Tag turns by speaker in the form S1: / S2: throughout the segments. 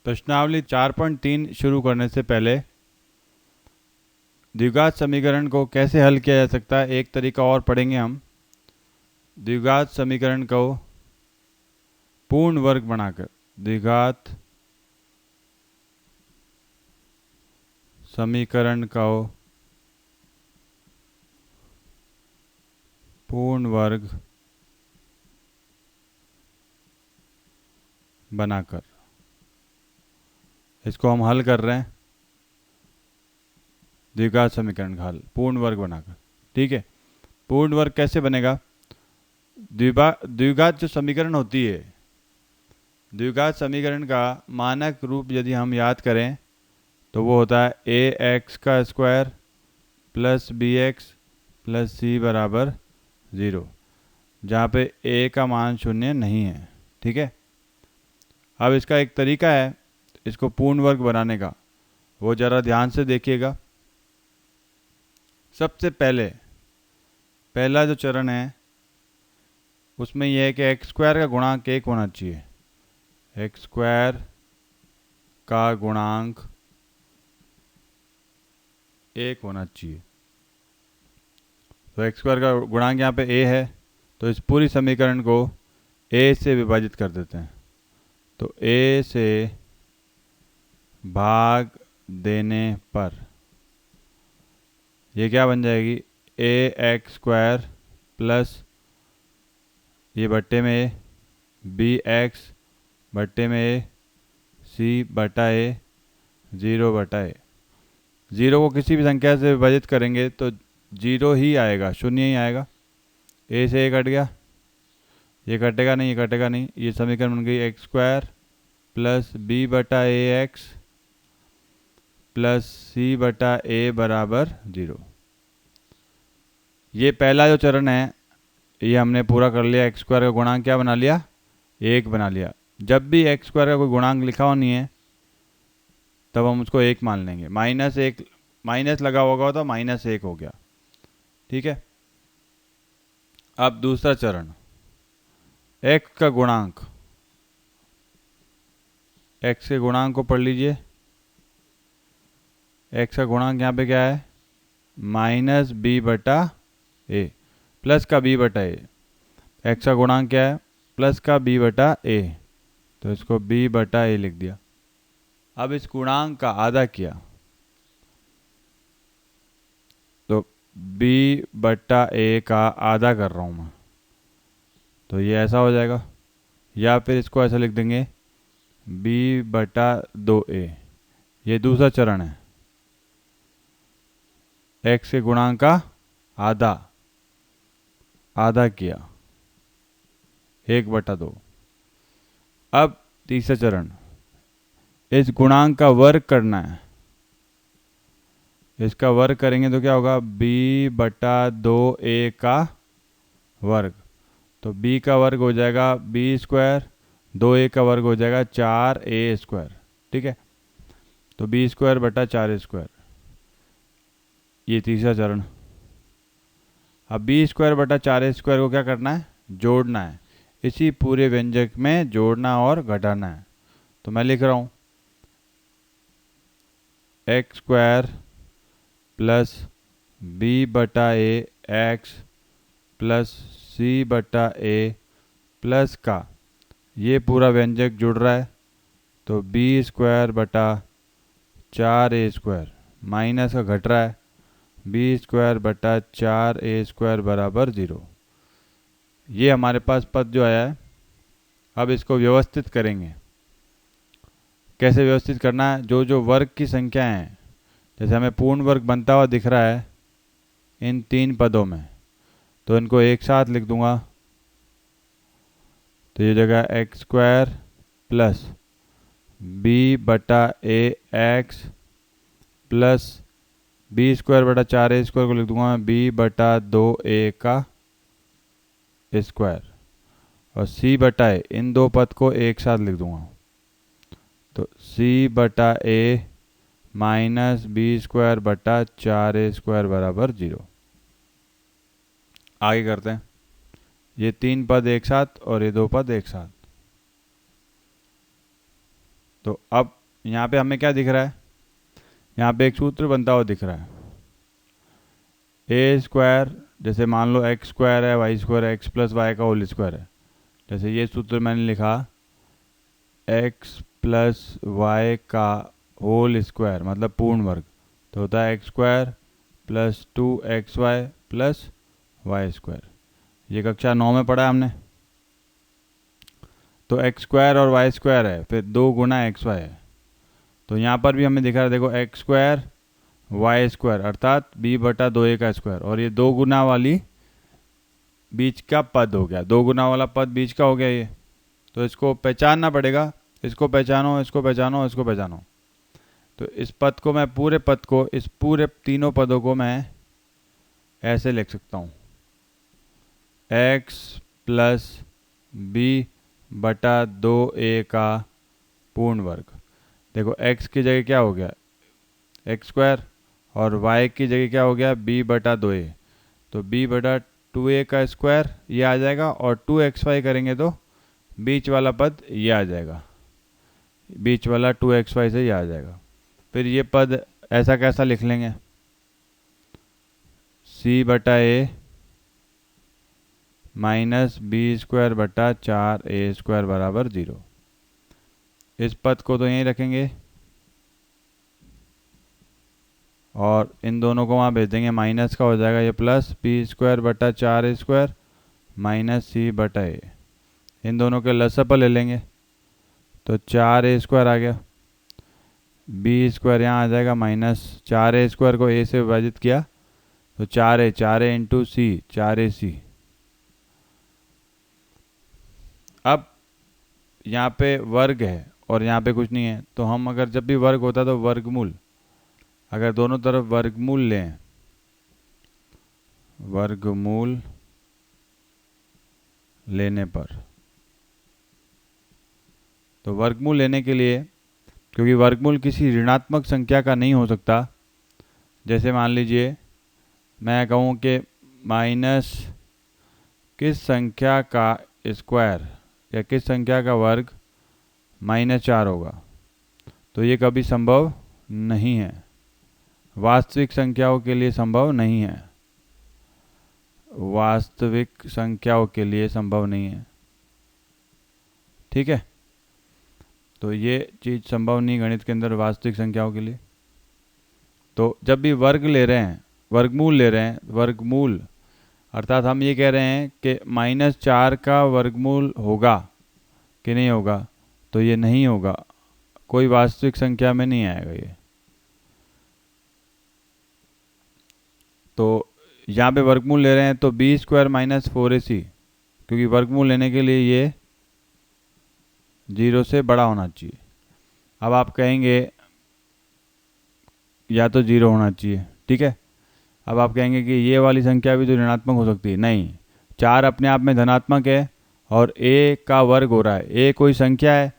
S1: प्रश्नावली 4.3 शुरू करने से पहले द्विघात समीकरण को कैसे हल किया जा सकता है एक तरीका और पढ़ेंगे हम। द्विघात समीकरण को पूर्ण वर्ग बनाकर द्विघात समीकरण को पूर्ण वर्ग बनाकर इसको हम हल कर रहे हैं। द्विघात समीकरण का हल पूर्ण वर्ग बनाकर, ठीक है। पूर्ण वर्ग कैसे बनेगा? द्विघात जो समीकरण होती है, द्विघात समीकरण का मानक रूप यदि हम याद करें तो वो होता है ए एक्स का square plus B X plus C बराबर 0, जहाँ पे ए का मान 0 नहीं है, ठीक है। अब इसका एक तरीका है इसको पूर्ण वर्ग बनाने का, वो ज़रा ध्यान से देखिएगा। सबसे पहला जो चरण है उसमें यह है कि एक्स स्क्वायर का गुणांक 1 होना चाहिए। एक्स स्क्वायर का गुणांक 1 होना चाहिए। तो एक्स स्क्वायर का गुणांक यहाँ पे a है, तो इस पूरी समीकरण को a से विभाजित कर देते हैं। तो a से भाग देने पर ये क्या बन जाएगी? ए एक्स स्क्वायर प्लस ये बट्टे में ए, बी एक्स बट्टे में ए, सी बटा ए, 0 बटा ए। 0 को किसी भी संख्या से विभाजित करेंगे तो 0 ही आएगा, 0 ही आएगा। ए से ए कट गया, ये कटेगा नहीं, ये कटेगा नहीं। ये समीकरण बन गई एक्स स्क्वायर प्लस बी बटा ए एक्स प्लस सी बटा ए बराबर 0। ये पहला जो चरण है ये हमने पूरा कर लिया। एक्स स्क्वायर का गुणांक क्या बना लिया? 1 बना लिया। जब भी एक्स स्क्वायर का कोई गुणांक लिखा हुआ नहीं है तब हम उसको 1 मान लेंगे। -1 माइनस लगा होगा तो -1 हो गया, ठीक है। अब दूसरा चरण, एक्स का गुणांक, एक्स के गुणांक को पढ़ लीजिए। एक्स का गुणांक यहाँ पे क्या है? माइनस बी बटा ए प्लस का बी बटा ए। एक्स का गुणांक क्या है? प्लस का बी बटा ए, तो इसको बी बटा ए लिख दिया। अब इस गुणांक का आधा किया तो बी बटा ए का आधा कर रहा हूँ मैं, तो ये ऐसा हो जाएगा। या फिर इसको ऐसा लिख देंगे बी बटा 2a। ये दूसरा चरण है, एक्स के गुणांक का आधा किया, 1 बटा 2। अब तीसरा चरण, इस गुणांक का वर्ग करना है। इसका वर्ग करेंगे तो क्या होगा? b बटा 2a का वर्ग। तो b का वर्ग हो जाएगा b स्क्वायर, 2a का वर्ग हो जाएगा 4a स्क्वायर, ठीक है। तो b स्क्वायर बटा 4a स्क्वायर, ये तीसरा चरण। अब b स्क्वायर बटा 4a स्क्वायर को क्या करना है? जोड़ना है। इसी पूरे व्यंजक में जोड़ना और घटाना है। तो मैं लिख रहा हूँ एक्स स्क्वायर प्लस बी बटा ए एक्स प्लस सी बटा ए प्लस का ये पूरा व्यंजक जुड़ रहा है, तो बी स्क्वायर बटा 4a स्क्वायर माइनस का घट रहा है, बी स्क्वायर बटा 4a स्क्वायर बराबर 0। ये हमारे पास पद जो आया है। अब इसको व्यवस्थित करेंगे। कैसे व्यवस्थित करना है? जो जो वर्ग की संख्या हैं, जैसे हमें पूर्ण वर्ग बनता हुआ दिख रहा है इन 3 पदों में, तो इनको एक साथ लिख दूंगा। तो ये जगह एक्स स्क्वायर प्लस बी बटा ए एक्स प्लस बी स्क्वायर बटा 4a स्क्वायर को लिख दूंगा बी बटा 2a का स्क्वायर, और सी बटा ए, इन 2 पद को एक साथ लिख दूंगा। तो सी बटा ए माइनस बी स्क्वायर बटा 4a स्क्वायर बराबर 0। आगे करते हैं। ये 3 पद एक साथ और ये 2 पद एक साथ। तो अब यहाँ पे हमें क्या दिख रहा है, यहाँ पे एक सूत्र बनता हुआ दिख रहा है, ए स्क्वायर, जैसे मान लो एक्स स्क्वायर है, वाई स्क्वायर है, एक्स प्लस वाई का होल स्क्वायर है। जैसे ये सूत्र मैंने लिखा, एक्स प्लस वाई का होल स्क्वायर मतलब पूर्ण वर्ग, तो होता है x square plus 2xy plus y square. ये कक्षा 9 में पढ़ा है हमने। तो एक्स स्क्वायर और वाई स्क्वायर है, फिर 2 गुना एक्स वाई है। तो यहाँ पर भी हमें दिखा रहा है, देखो एक्स स्क्वायर वाई स्क्वायर अर्थात b/2a का स्क्वायर, और ये 2 गुना वाली बीच का पद हो गया, 2 गुना वाला पद बीच का हो गया ये। तो इसको पहचानना पड़ेगा, इसको पहचानो, इसको पहचानो, इसको पहचानो। तो इस पद को मैं पूरे पद को, इस पूरे तीनों पदों को मैं ऐसे लिख सकता हूँ, x प्लस b/2a का पूर्ण वर्ग। देखो x की जगह क्या हो गया, एक्स स्क्वायर, और y की जगह क्या हो गया, b/2a। तो b/2a का स्क्वायर ये आ जाएगा, और 2xy करेंगे तो बीच वाला पद ये आ जाएगा, बीच वाला 2xy से ये आ जाएगा। फिर ये पद ऐसा कैसा लिख लेंगे, c/a माइनस b²/4a² बराबर 0। इस पद को तो यहीं रखेंगे और इन दोनों को वहाँ भेज देंगे, माइनस का हो जाएगा ये प्लस b²/4a² माइनस c/a। इन दोनों के लसअप ले लेंगे तो 4a² आ गया, b² यहाँ आ जाएगा माइनस 4a² को a से विभाजित किया तो 4a इंटू c 4ac। अब यहाँ पे वर्ग है और यहाँ पे कुछ नहीं है, तो हम अगर जब भी वर्ग होता है तो वर्गमूल, अगर दोनों तरफ वर्गमूल लें, वर्गमूल लेने पर, तो वर्गमूल लेने के लिए, क्योंकि वर्गमूल किसी ऋणात्मक संख्या का नहीं हो सकता, जैसे मान लीजिए मैं कहूँ कि माइनस किस संख्या का स्क्वायर या किस संख्या का वर्ग -4 होगा, तो ये कभी संभव नहीं है, वास्तविक संख्याओं के लिए संभव नहीं है, वास्तविक संख्याओं के लिए संभव नहीं है। ठीक है, तो ये चीज़ संभव नहीं गणित के अंदर वास्तविक संख्याओं के लिए। तो जब भी वर्ग ले रहे हैं, वर्गमूल ले रहे हैं, वर्गमूल अर्थात हम ये कह रहे हैं कि -4 का वर्गमूल होगा कि नहीं होगा, तो ये नहीं होगा, कोई वास्तविक संख्या में नहीं आएगा ये। तो यहाँ पे वर्गमूल ले रहे हैं तो b² - 4ac, क्योंकि वर्गमूल लेने के लिए ये 0 से बड़ा होना चाहिए। अब आप कहेंगे या तो 0 होना चाहिए, ठीक है। अब आप कहेंगे कि ये वाली संख्या भी तो ऋणात्मक हो सकती है, नहीं, 4 अपने आप में धनात्मक है और a का वर्ग हो रहा है, a कोई संख्या है,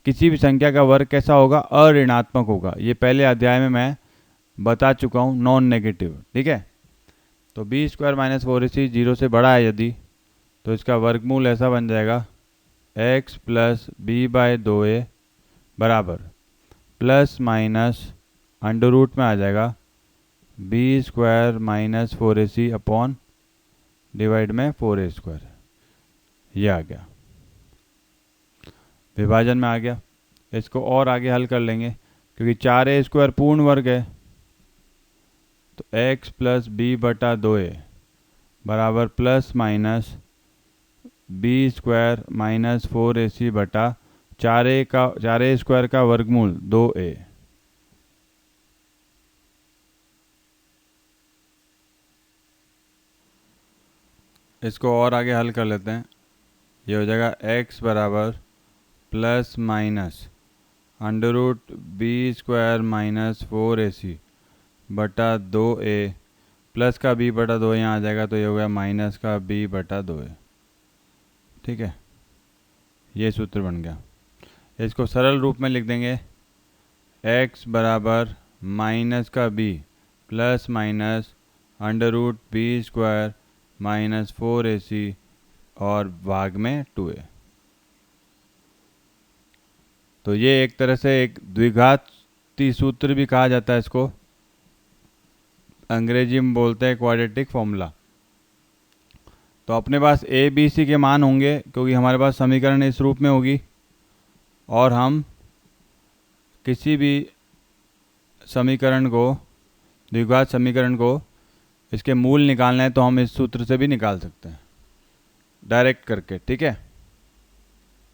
S1: किसी भी संख्या का वर्ग कैसा होगा, अऋणात्मक होगा। ये पहले अध्याय में मैं बता चुका हूँ, नॉन नेगेटिव, ठीक है। तो b² - 4ac 0 से बड़ा है यदि, तो इसका वर्गमूल ऐसा बन जाएगा x प्लस b/2a बराबर प्लस माइनस अंडर रूट में आ जाएगा b² - 4ac अपॉन डिवाइड में 4a²। ये आ गया, विभाजन में आ गया। इसको और आगे हल कर लेंगे, क्योंकि 4a² पूर्ण वर्ग है, तो x प्लस b/2a बराबर प्लस माइनस b² - 4ac बटा 4a² का वर्गमूल 2a। इसको और आगे हल कर लेते हैं, ये हो जाएगा x बराबर plus minus under root b² - 4ac बटा 2a प्लस का b/2 यहाँ आ जाएगा, तो ये हो गया माइनस का b/2a। ठीक है, ये सूत्र बन गया। इसको सरल रूप में लिख देंगे, x बराबर माइनस का b plus minus under root b² - 4ac और भाग में 2a। तो ये एक तरह से एक द्विघाती सूत्र भी कहा जाता है इसको, अंग्रेजी में बोलते हैं क्वाड्रेटिक फॉर्मूला। तो अपने पास ए बी सी के मान होंगे क्योंकि हमारे पास समीकरण इस रूप में होगी, और हम किसी भी समीकरण को, द्विघात समीकरण को, इसके मूल निकालना है तो हम इस सूत्र से भी निकाल सकते हैं डायरेक्ट करके, ठीक है।